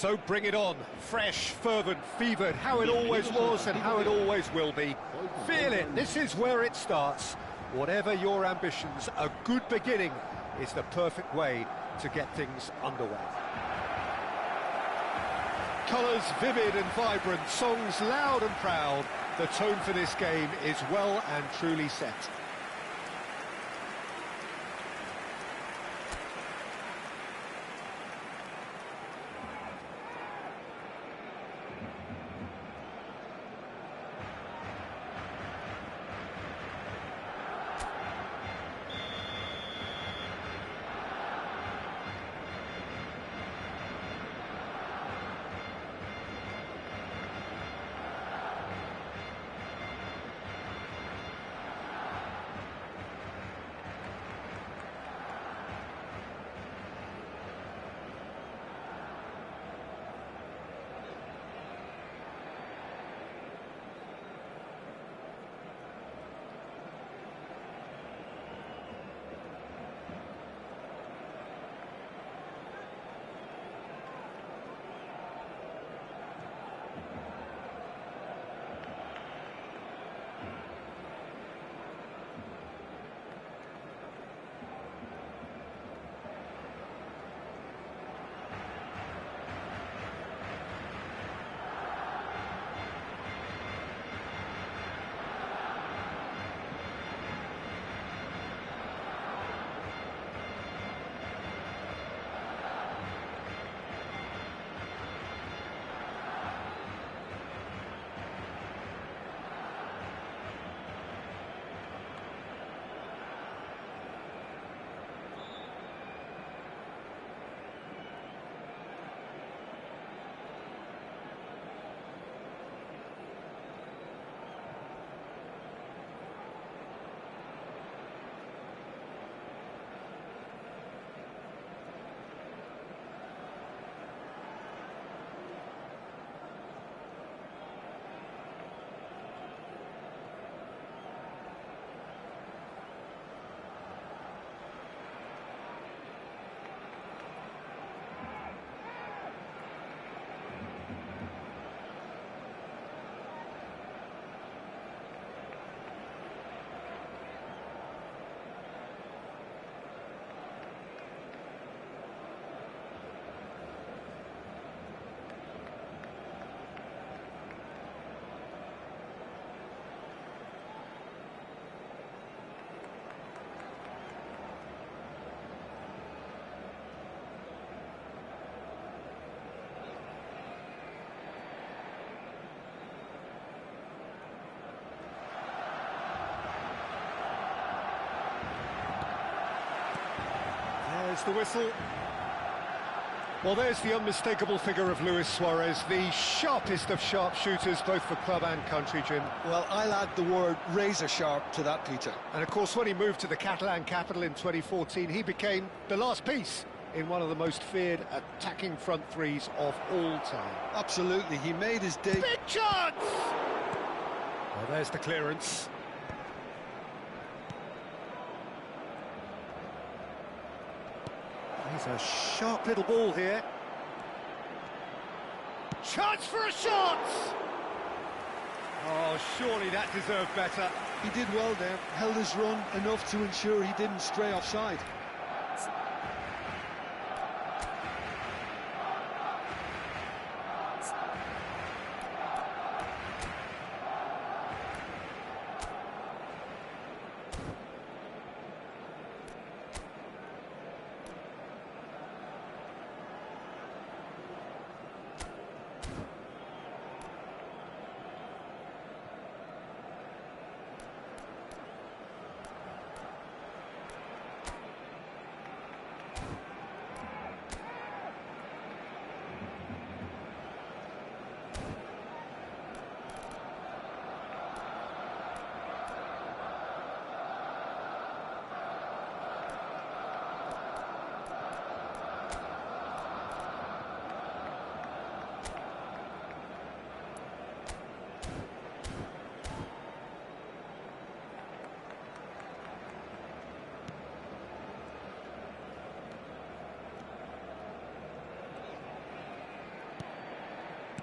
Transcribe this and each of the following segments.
So bring it on, fresh, fervent, fevered, how it always was and how it always will be. Feel it, this is where it starts. Whatever your ambitions, a good beginning is the perfect way to get things underway. Colours vivid and vibrant, songs loud and proud. The tone for this game is well and truly set. There's the whistle. Well, there's the unmistakable figure of Luis Suarez, the sharpest of sharpshooters, both for club and country, Jim. Well, I'll add the word razor sharp to that, Peter. And of course, when he moved to the Catalan capital in 2014, he became the last piece in one of the most feared attacking front threes of all time. Absolutely, he made his day. Big chance! Well, there's the clearance. He's a sharp little ball here. Chance for a shot! Oh, surely that deserved better. He did well there, held his run enough to ensure he didn't stray offside.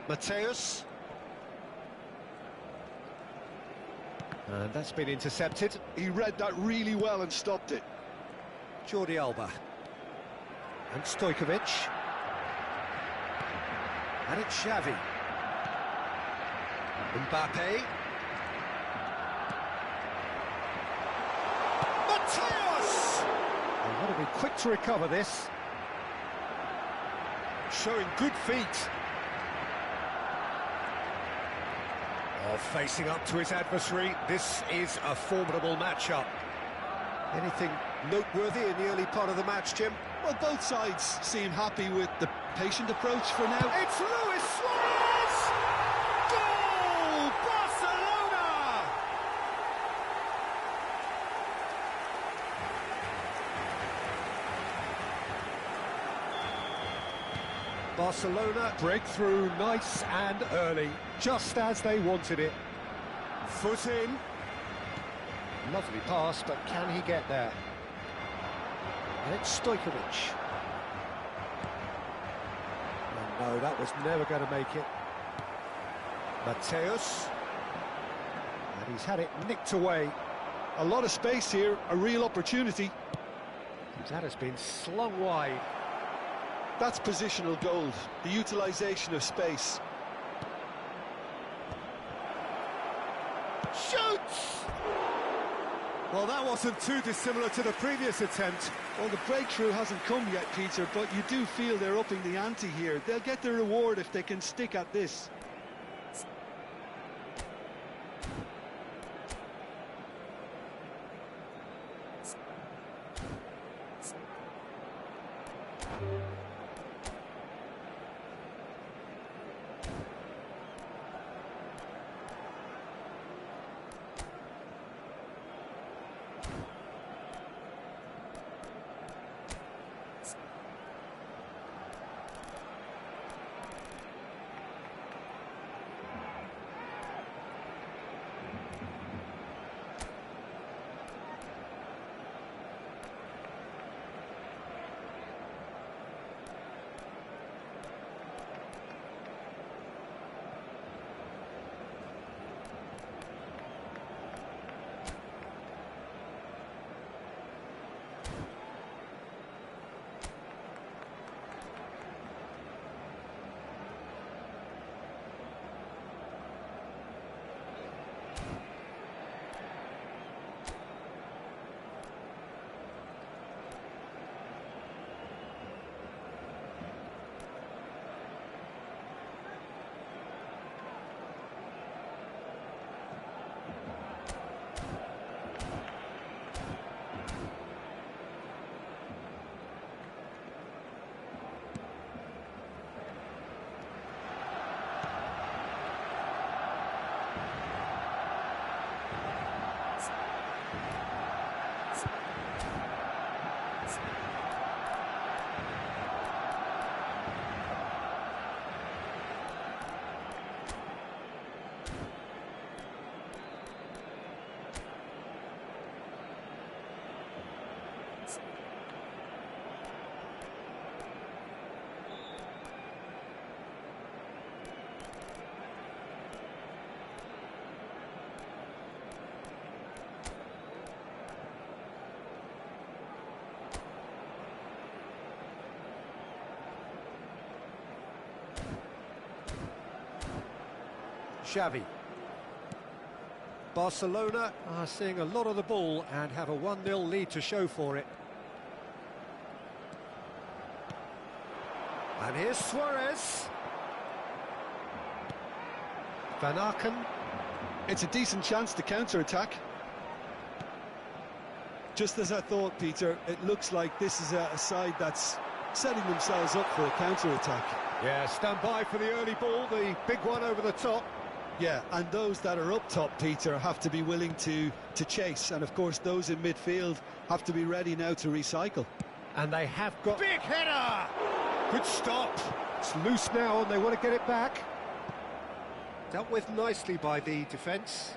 Mateus. And that's been intercepted. He read that really well and stopped it. Jordi Alba. And Stojkovic. And it's Xavi. Mbappe. Mateus! They've got to be quick to recover this. Showing good feet. Oh, facing up to his adversary, this is a formidable matchup. Anything noteworthy in the early part of the match, Jim? Well, both sides seem happy with the patient approach for now. It's Luis Suarez! Goal! Barcelona! Barcelona breakthrough nice and early, just as they wanted it. Foot in. Lovely pass, but can he get there? And it's Stojkovic. Oh, no, that was never going to make it. Mateus. And he's had it nicked away. A lot of space here, a real opportunity. That has been slung wide. That's positional gold, the utilisation of space. Shoots! Well, that wasn't too dissimilar to the previous attempt. Well, the breakthrough hasn't come yet, Peter, but you do feel they're upping the ante here. They'll get the reward if they can stick at this. Xavi. Barcelona are seeing a lot of the ball and have a 1-0 lead to show for it. And here's Suarez. Van Aken. It's a decent chance to counter-attack. Just as I thought, Peter, it looks like this is a side that's setting themselves up for a counter-attack. Yeah, stand by for the early ball, the big one over the top. Yeah, and those that are up top, Peter, have to be willing to chase. And, of course, those in midfield have to be ready now to recycle. And they have got... Big header! Good stop. It's loose now and they want to get it back. Dealt with nicely by the defence.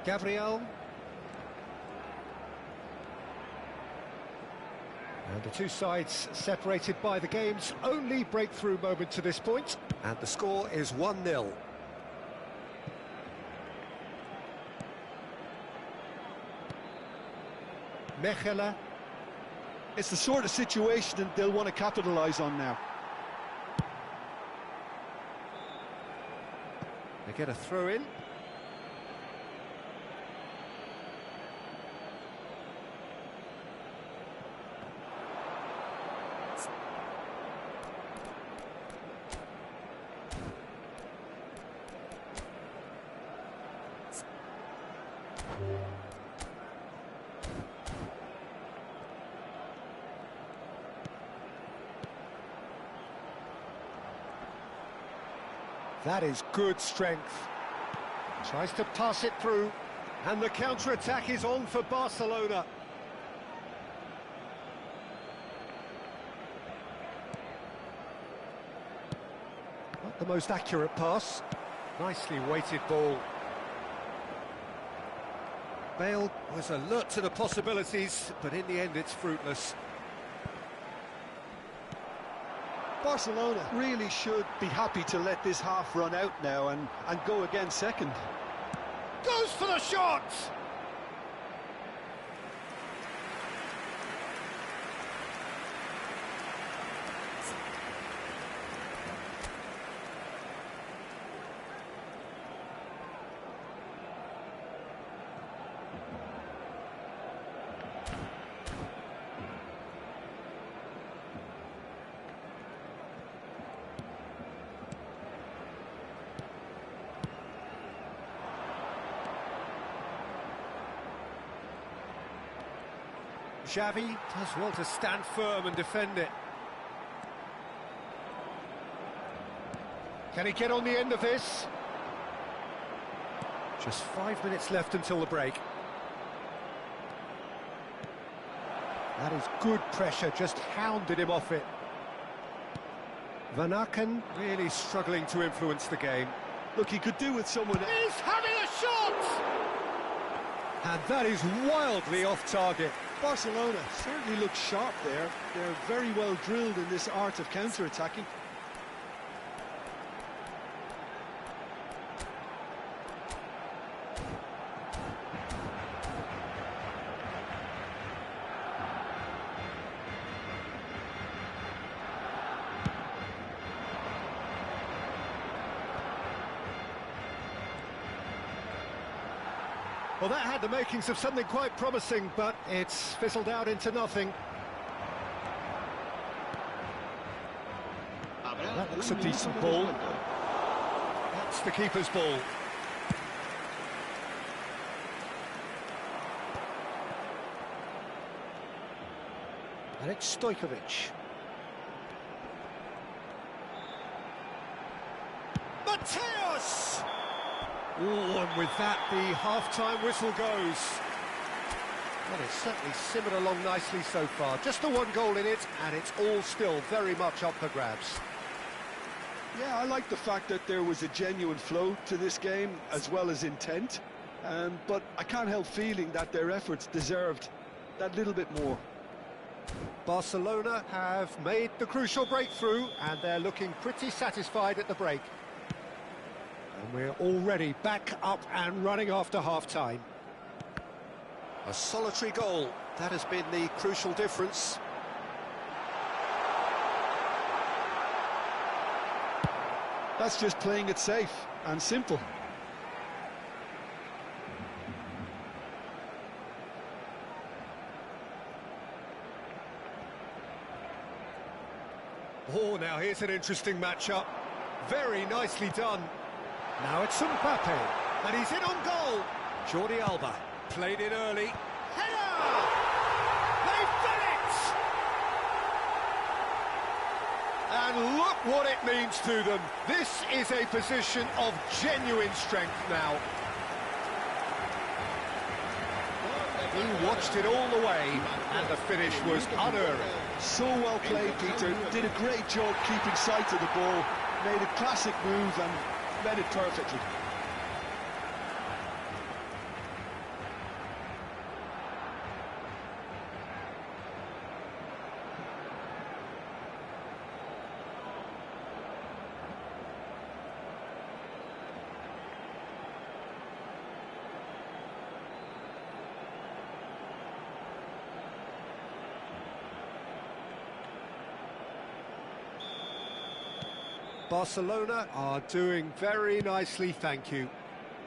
Gabriel. And the two sides separated by the game's only breakthrough moment to this point. And the score is 1-0. Mechela. It's the sort of situation that they'll want to capitalise on now. They get a throw in. That is good strength. Tries to pass it through, and the counter-attack is on for Barcelona. Not the most accurate pass. Nicely weighted ball. Bale was alert to the possibilities, but in the end it's fruitless. Barcelona really should be happy to let this half run out now and go again second. Goes for the shot! Xavi does well to stand firm and defend it. Can he get on the end of this? Just 5 minutes left until the break. That is good pressure, just hounded him off it. Van Aken really struggling to influence the game. Look, he could do with someone... He's having a shot! And that is wildly off target. Barcelona certainly looks sharp there. They're very well drilled in this art of counter-attacking. Well, that had the makings of something quite promising, but it's fizzled out into nothing. That looks a decent ball. That's the keeper's ball. And it's Stojkovic. Mateus! Oh, and with that, the half-time whistle goes. Well, it's certainly simmered along nicely so far. Just the one goal in it, and it's all still very much up for grabs. Yeah, I like the fact that there was a genuine flow to this game, as well as intent. But I can't help feeling that their efforts deserved that little bit more. Barcelona have made the crucial breakthrough, and they're looking pretty satisfied at the break. And we're already back up and running after half-time. A solitary goal, that has been the crucial difference. That's just playing it safe and simple. Oh, now here's an interesting matchup. Very nicely done. Now it's Mbappe, and he's in on goal. Jordi Alba played it early. Header! They've done it! And look what it means to them. This is a position of genuine strength now. He watched it all the way, and the finish was unerring. So well played, Peter. Did a great job keeping sight of the ball. Made a classic move and read it perfectly. Barcelona are doing very nicely, thank you.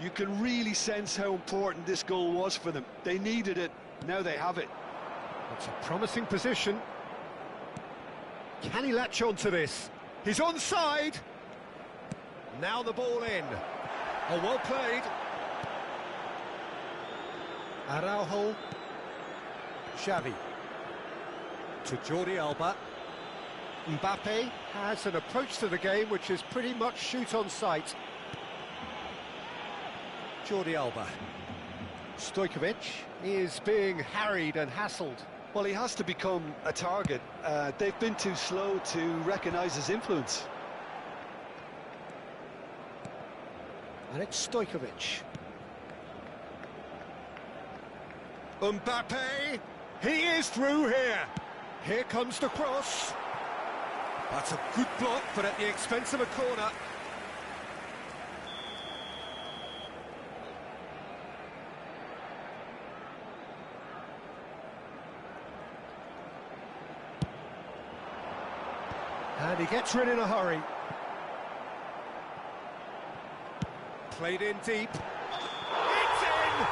You can really sense how important this goal was for them. They needed it, now they have it. It's a promising position. Can he latch on to this? He's onside. Now the ball in. Oh, well played. Araujo. Xavi. To Jordi Alba. Mbappe has an approach to the game which is pretty much shoot on sight. Jordi Alba. Stojkovic is being harried and hassled. Well, he has to become a target. They've been too slow to recognise his influence. And it's Stojkovic. Mbappe! He is through here! Here comes the cross. That's a good block, but at the expense of a corner. And he gets rid in a hurry. Played in deep. It's in!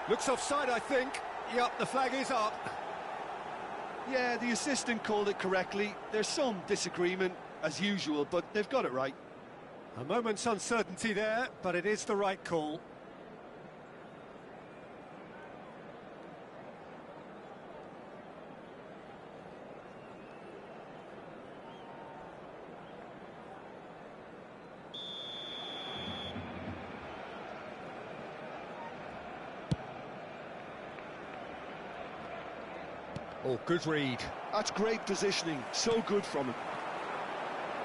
Looks offside, I think. Yup, the flag is up. Yeah, the assistant called it correctly. There's some disagreement, as usual, but they've got it right. A moment's uncertainty there, but it is the right call. Oh, good read. That's great positioning, so good from him.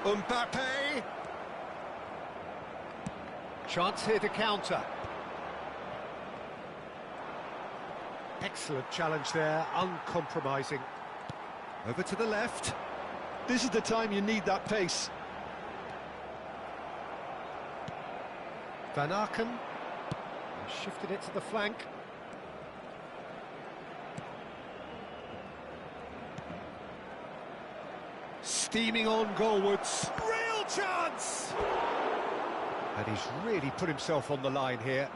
Mbappe! Chance here to counter. Excellent challenge there, uncompromising. Over to the left. This is the time you need that pace. Van Aken shifted it to the flank. Steaming on goalwards. Real chance! And he's really put himself on the line here.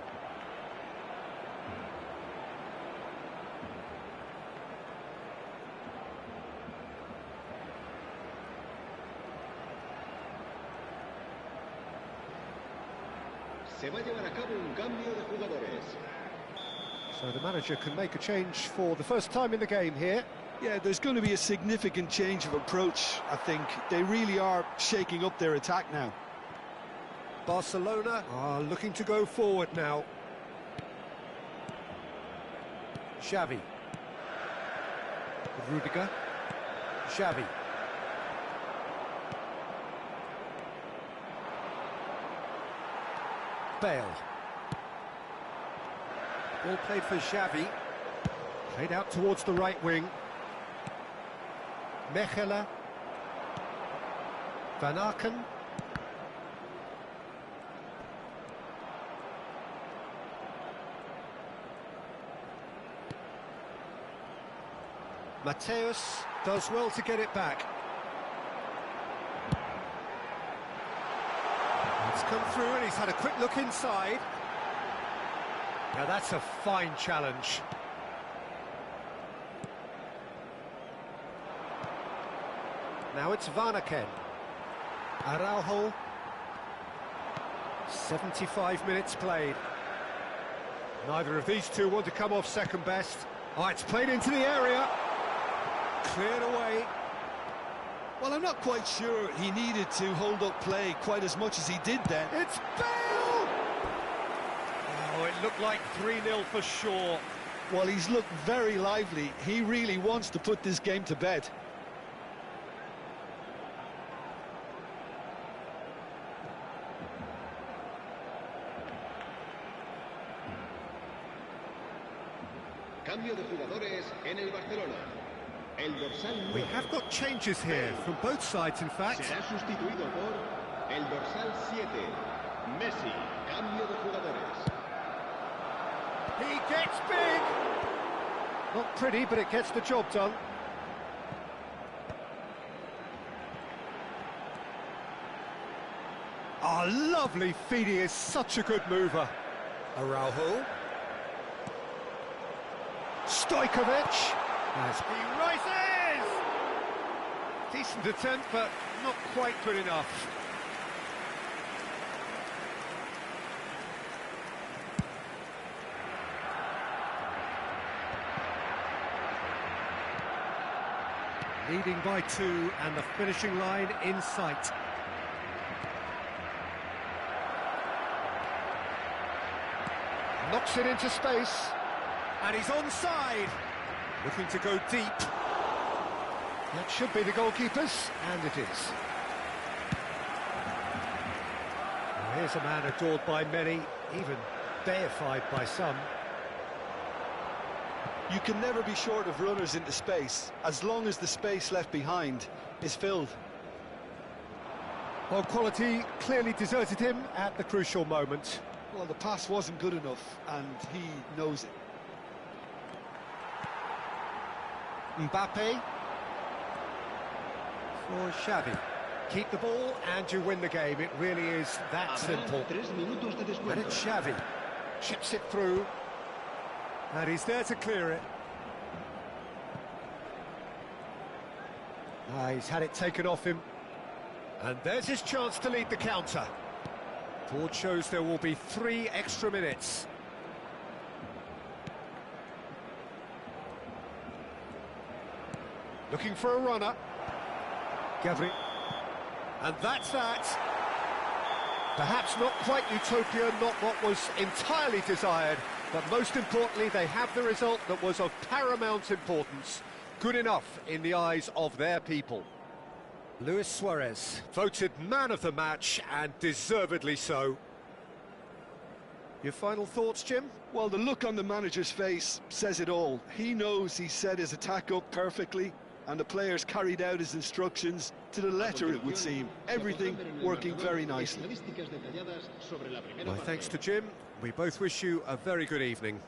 Se va a llevar a cabo un cambio de jugadores. So the manager can make a change for the first time in the game here. Yeah, there's going to be a significant change of approach, I think. They really are shaking up their attack now. Barcelona are looking to go forward now. Xavi. Rudiger. Xavi. Bale. Ball played for Xavi. Played out towards the right wing. Mechelen. Van Aken. Mateus does well to get it back. It's come through and he's had a quick look inside. Now that's a fine challenge. Now it's Van Aken. Araujo. 75 minutes played. Neither of these two want to come off second best. Oh, it's played into the area. Cleared away. Well, I'm not quite sure he needed to hold up play quite as much as he did then. It's Bale! Oh, it looked like 3-0 for sure. Well, he's looked very lively. He really wants to put this game to bed. Cambio de jugadores en el Barcelona. El dorsal 9. We have got changes here from both sides, in fact. Será sustituido por el dorsal 7. Messi. Cambio de jugadores. He gets big. Not pretty, but it gets the job done. Oh, lovely feed, he is such a good mover. Araujo. Stojkovic. As he rises! Decent attempt, but not quite good enough. Leading by 2, and the finishing line in sight. Knocks it into space, and he's onside. Looking to go deep. That should be the goalkeeper's, and it is. Well, here's a man adored by many, even deified by some. You can never be short of runners into space, as long as the space left behind is filled. Well, quality clearly deserted him at the crucial moment. Well, the pass wasn't good enough, and he knows it. Mbappe. For Xavi. Keep the ball and you win the game. It really is that simple. And it's Xavi. Chips it through. And he's there to clear it. He's had it taken off him. And there's his chance to lead the counter. Board shows there will be 3 extra minutes. Looking for a runner. Gavri. And that's that. Perhaps not quite utopia, not what was entirely desired, but most importantly, they have the result that was of paramount importance. Good enough in the eyes of their people. Luis Suarez, voted man of the match, and deservedly so. Your final thoughts, Jim? Well, the look on the manager's face says it all. He knows he set his attack up perfectly, and the players carried out his instructions to the letter, it would seem. Everything working very nicely. My thanks to Jim. We both wish you a very good evening.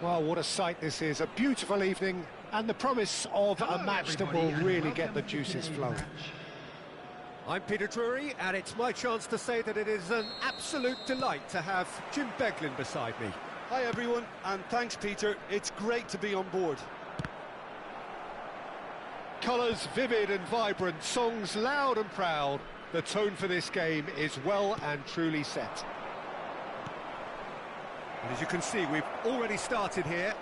Well, what a sight this is. A beautiful evening and the promise of a match that will really get the juices flowing. I'm Peter Drury, and it's my chance to say that it is an absolute delight to have Jim Beglin beside me. Hi everyone, and thanks Peter. It's great to be on board. Colours vivid and vibrant, songs loud and proud. The tone for this game is well and truly set. And as you can see, we've already started here.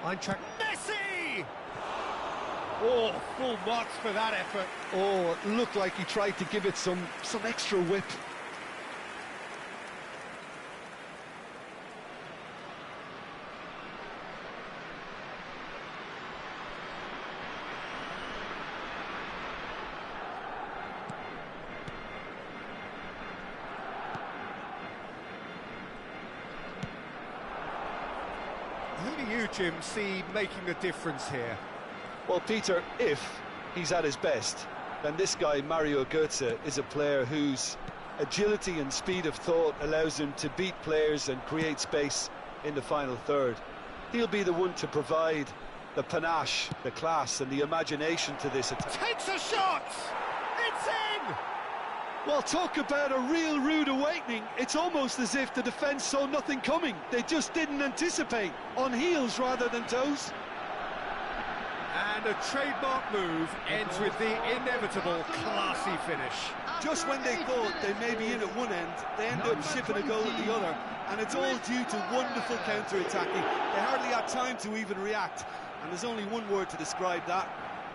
Eintracht Messi! Oh, full marks for that effort. Oh, it looked like he tried to give it some extra whip. Who do you, Jim, see making the difference here? Well, Peter, if he's at his best, then this guy, Mario Götze, is a player whose agility and speed of thought allows him to beat players and create space in the final third. He'll be the one to provide the panache, the class and the imagination to this attack. Takes a shot! It's in! Well, talk about a real rude awakening. It's almost as if the defence saw nothing coming. They just didn't anticipate, on heels rather than toes. And a trademark move ends with the inevitable classy finish. Just when they thought they may be in at one end, they end up shipping a goal at the other, and it's all due to wonderful counter-attacking. They hardly had time to even react, and there's only one word to describe that: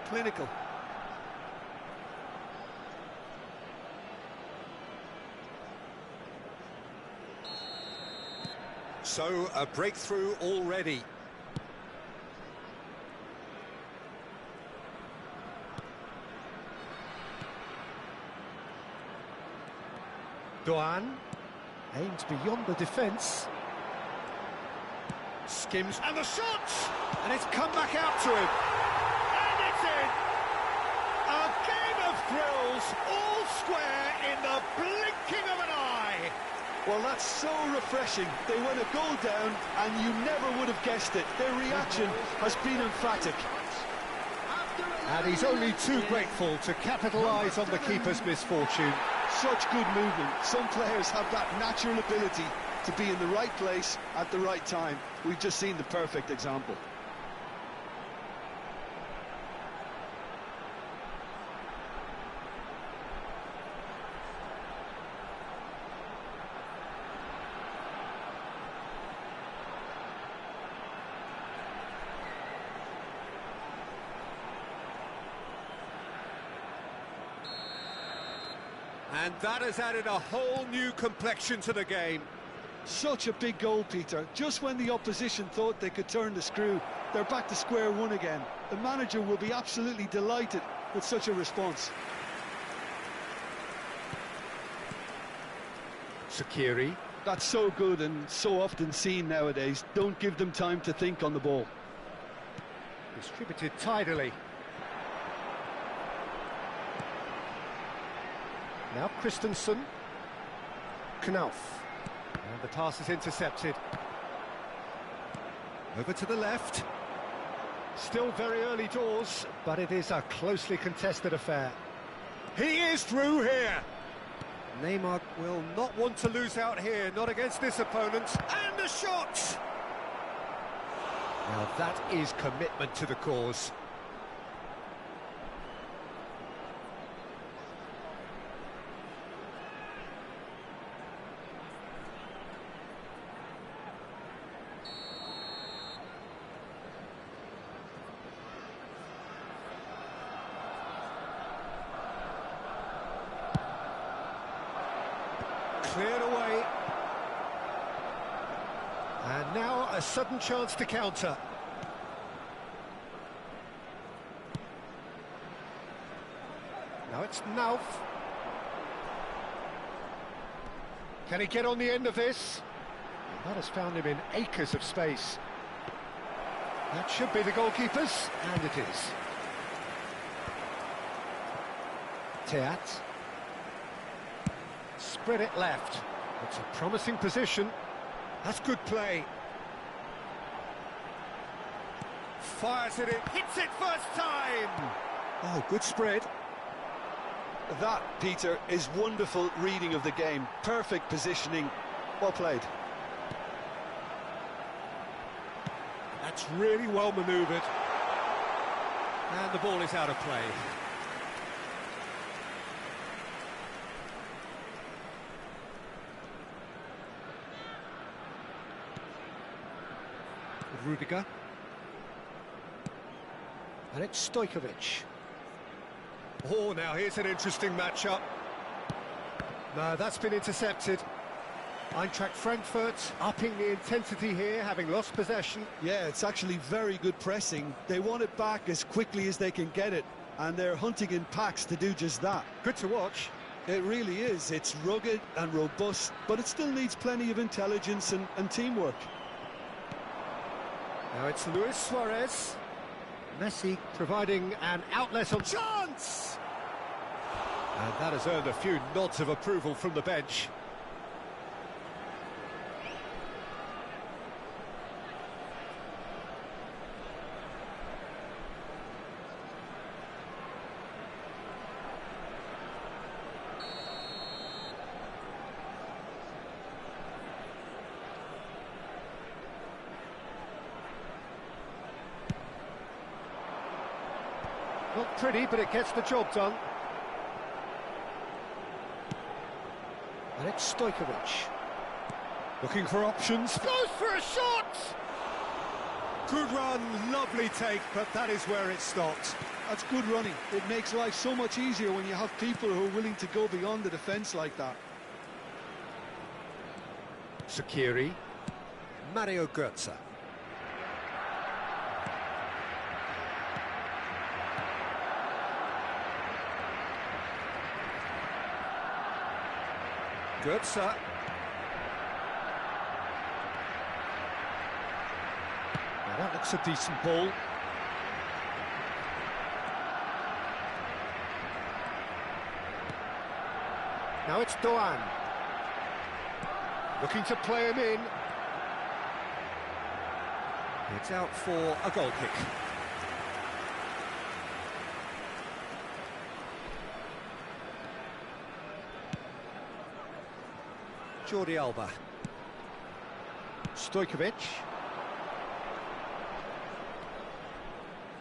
clinical. So, a breakthrough already. Doan aims beyond the defence. Skims, and the shot! And it's come back out to him. And it's in! A game of thrills, all square in the blinking of an eye. Well, that's so refreshing. They went a goal down, and you never would have guessed it. Their reaction has been emphatic. And he's only too grateful to capitalise on the keeper's misfortune. Such good movement. Some players have that natural ability to be in the right place at the right time. We've just seen the perfect example. And that has added a whole new complexion to the game. Such a big goal, Peter. Just when the opposition thought they could turn the screw, they're back to square one again. The manager will be absolutely delighted with such a response. Sakiri. That's so good and so often seen nowadays. Don't give them time to think on the ball. Distributed tidily. Now Christensen. Knauf. And the pass is intercepted. Over to the left. Still very early doors, but it is a closely contested affair. He is through here. Neymar will not want to lose out here, not against this opponent. And a shot! Now that is commitment to the cause. Cleared away. And now a sudden chance to counter. Now it's Nauf. Can he get on the end of this? That has found him in acres of space. That should be the goalkeeper's, and it is. Teat. Spread it left. It's a promising position. That's good play. Fires it in, hits it first time! Oh, good spread. That, Peter, is wonderful reading of the game. Perfect positioning. Well played. That's really well manoeuvred. And the ball is out of play. Rudiger. And it's Stojkovic. Oh, now here's an interesting matchup. No, that's been intercepted. Eintracht Frankfurt upping the intensity here, having lost possession. Yeah, it's actually very good pressing. They want it back as quickly as they can get it, and they're hunting in packs to do just that. Good to watch. It really is. It's rugged and robust, but it still needs plenty of intelligence and teamwork. Now it's Luis Suarez. Messi providing an outlet on chance! And that has earned a few nods of approval from the bench. Not pretty, but it gets the job done. And it's Stojkovic. Looking for options. Goes for a shot! Good run, lovely take, but that is where it stopped. That's good running. It makes life so much easier when you have people who are willing to go beyond the defence like that. Sakiri. Mario Götze. Götze. Now that looks a decent ball. Now it's Doan. Looking to play him in. It's out for a goal kick. Jordi Alba. Stojkovic.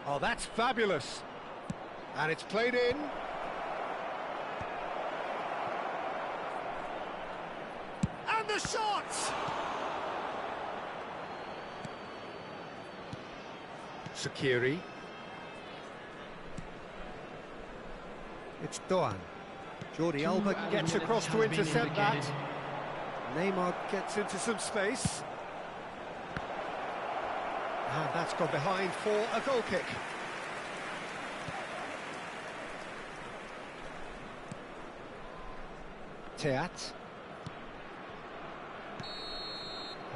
Oh, that's fabulous. And it's played in. And the shot! Sakiri. It's Doan. Jordi Alba gets across to intercept that. Neymar gets into some space. And that's gone behind for a goal kick. Teat.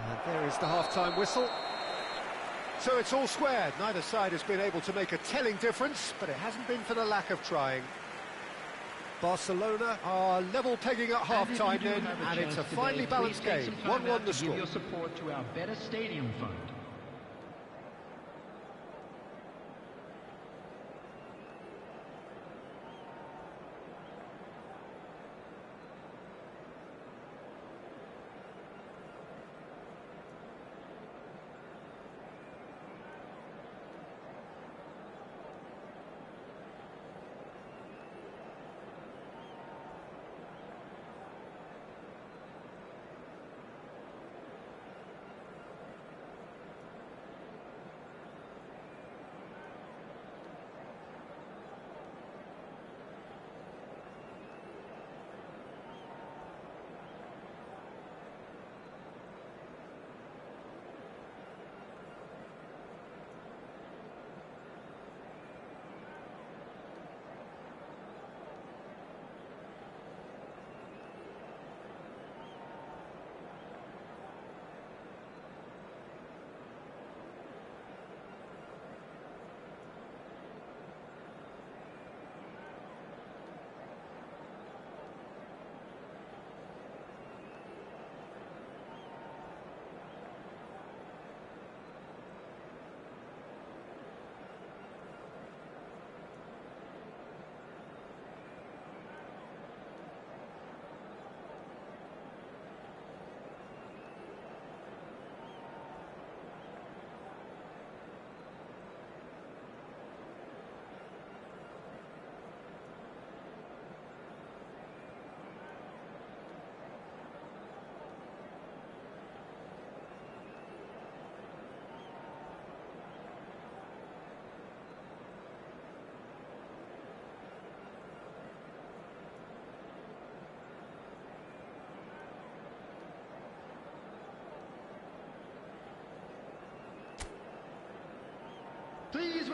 And there is the half-time whistle. So it's all squared. Neither side has been able to make a telling difference, but it hasn't been for the lack of trying. Barcelona are level pegging at half-time then, and it's a finely balanced game. 1-1 the score. Give your support to our Better Stadium Fund.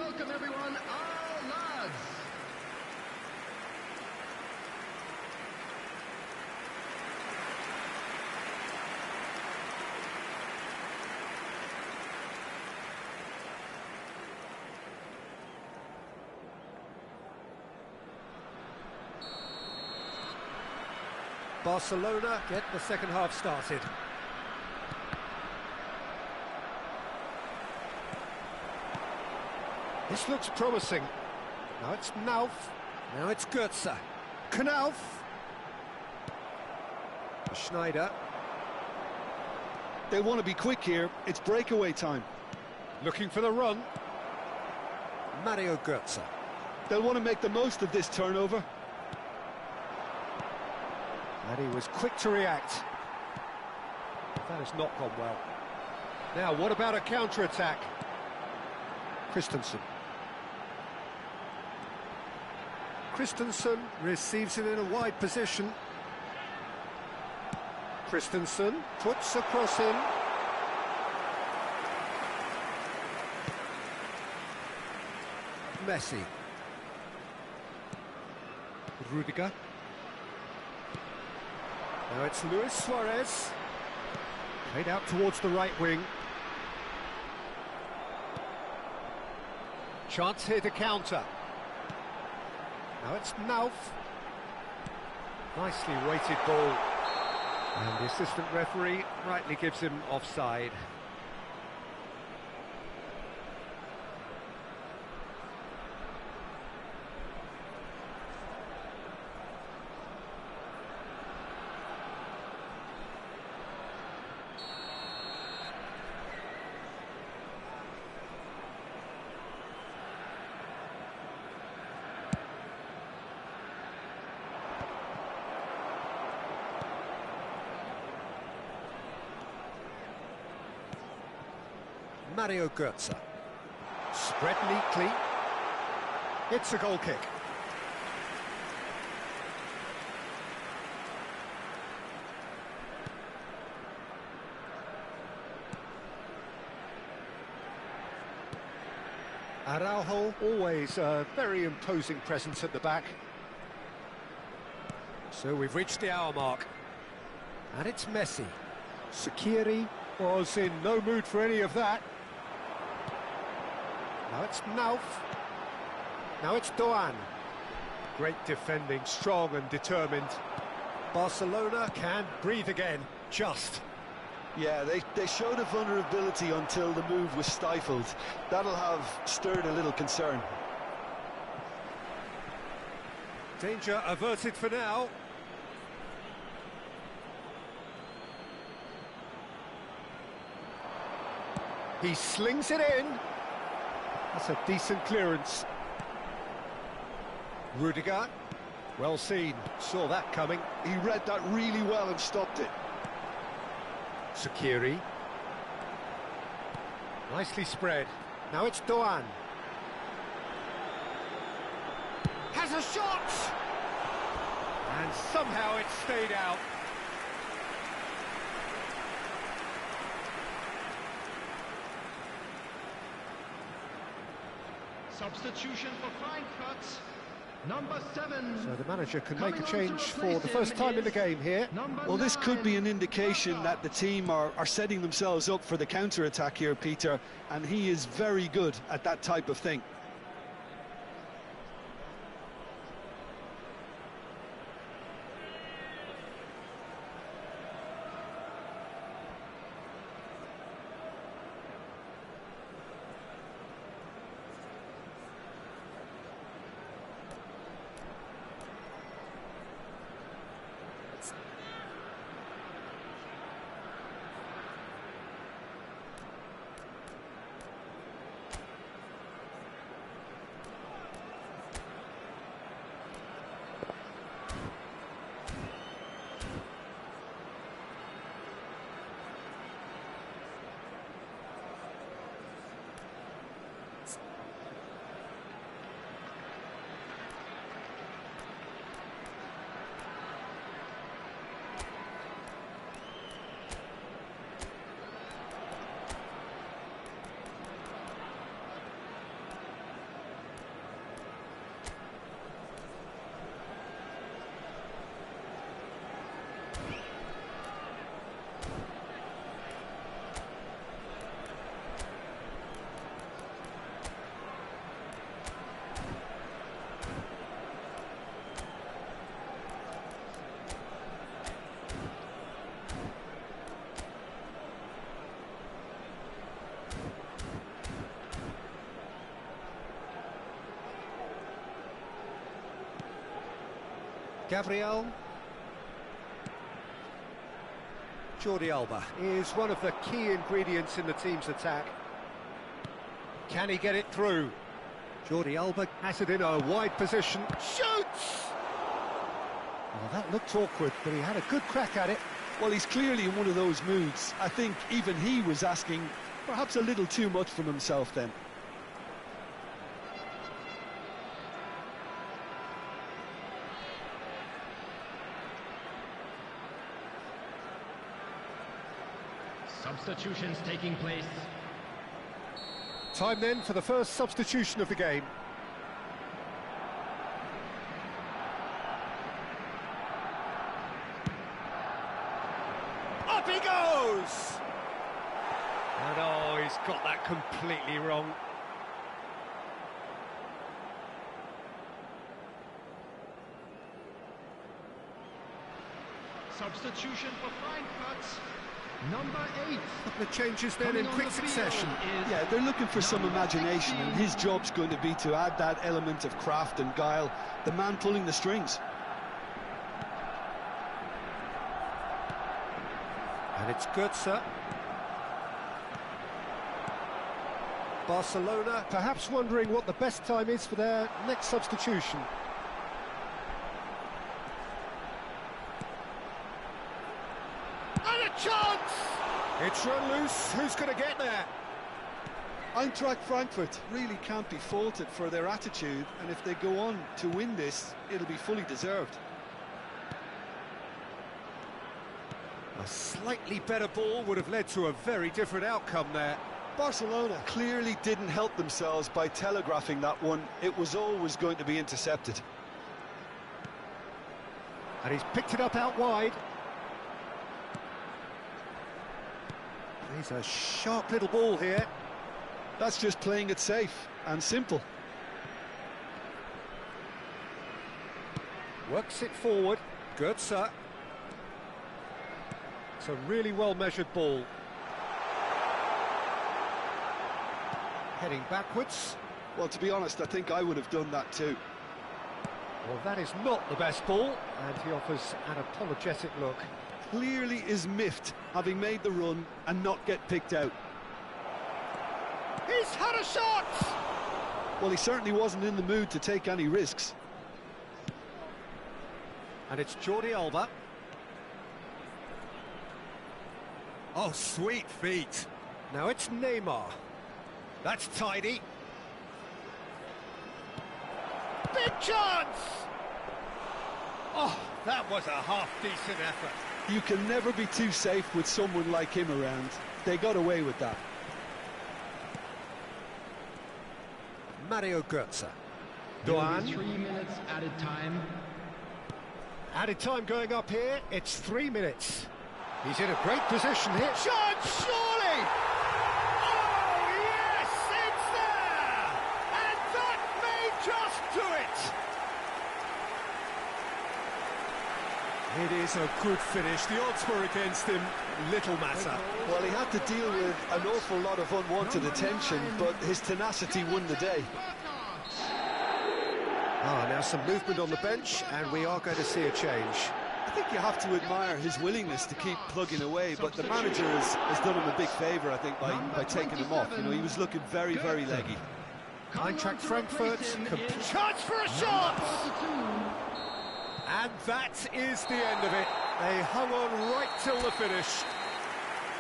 welcome everyone, our lads. Barcelona get the second half started. This looks promising. Now it's Knauf. Now it's Götze. Knauf. Schneider. They want to be quick here. It's breakaway time. Looking for the run. Mario Götze. They'll want to make the most of this turnover. And he was quick to react. That has not gone well. Now, what about a counter-attack? Christensen. Christensen receives it in a wide position. Christensen puts a cross in. Messi. Rudiger. Now it's Luis Suarez. Played out towards the right wing. Chance here to counter. Now it's Knauf. Nicely weighted ball. And the assistant referee rightly gives him offside. Mario Götze. Spread neatly. It's a goal kick. Araujo, always a very imposing presence at the back. So we've reached the hour mark. And it's Messi. Sakiri was in no mood for any of that. Now it's Knauf. Now it's Doan. Great defending, strong and determined. Barcelona can breathe again, just. Yeah, they showed a vulnerability until the move was stifled. That'll have stirred a little concern. Danger averted for now. He slings it in. That's a decent clearance. Rudiger, well seen, saw that coming. He read that really well and stopped it. Sakiri. Nicely spread. Now it's Doan. Has a shot! And somehow it stayed out. Substitution for Frankfurt. Number 7. So the manager can make a change for the first time in the game here. Well, this could be an indication that the team are setting themselves up for the counter-attack here, Peter, and he is very good at that type of thing. Gabriel. Jordi Alba is one of the key ingredients in the team's attack. Can he get it through? Jordi Alba has it in a wide position. Shoots! Well, that looked awkward, but he had a good crack at it. Well, he's clearly in one of those moods. I think even he was asking perhaps a little too much from himself then. Substitutions taking place. Time then for the first substitution of the game. Up he goes! And oh, he's got that completely wrong. Substitution for Frankfurt. Number 8. Couple of changes then in quick succession. Yeah, they're looking for some imagination, and his job's going to be to add that element of craft and guile, the man pulling the strings. And it's Götze. Barcelona perhaps wondering what the best time is for their next substitution. And a chance! It's run loose. Who's going to get there? Eintracht Frankfurt really can't be faulted for their attitude, and if they go on to win this, it'll be fully deserved. A slightly better ball would have led to a very different outcome there. Barcelona clearly didn't help themselves by telegraphing that one. It was always going to be intercepted. And he's picked it up out wide. He's a sharp little ball here. That's just playing it safe and simple. Works it forward. Götze. It's a really well-measured ball. Heading backwards. Well, to be honest, I think I would have done that too. Well, that is not the best ball, and he offers an apologetic look. Clearly is miffed, having made the run and not get picked out. He's had a shot! Well, he certainly wasn't in the mood to take any risks. And it's Jordi Alba. Oh, sweet feet. Now it's Neymar. That's tidy. Big chance! Oh, that was a half-decent effort. You can never be too safe with someone like him around. They got away with that. Mario Götze. Doan. 3 minutes added time. Added time going up here. It's 3 minutes. He's in a great position here. Chance, surely! Oh, yes, it's there! And that may just do it! It is a good finish. The odds were against him. Little matter. Well, he had to deal with an awful lot of unwanted attention, but his tenacity won the day. Now some movement on the bench, and we are going to see a change. I think you have to admire his willingness to keep plugging away, but the manager has done him a big favour, I think, by taking him off. You know, he was looking very, very leggy. Eintracht Frankfurt, chance for a shot! And that is the end of it. They hung on right till the finish.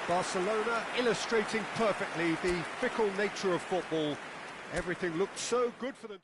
Barcelona illustrating perfectly the fickle nature of football. Everything looked so good for them.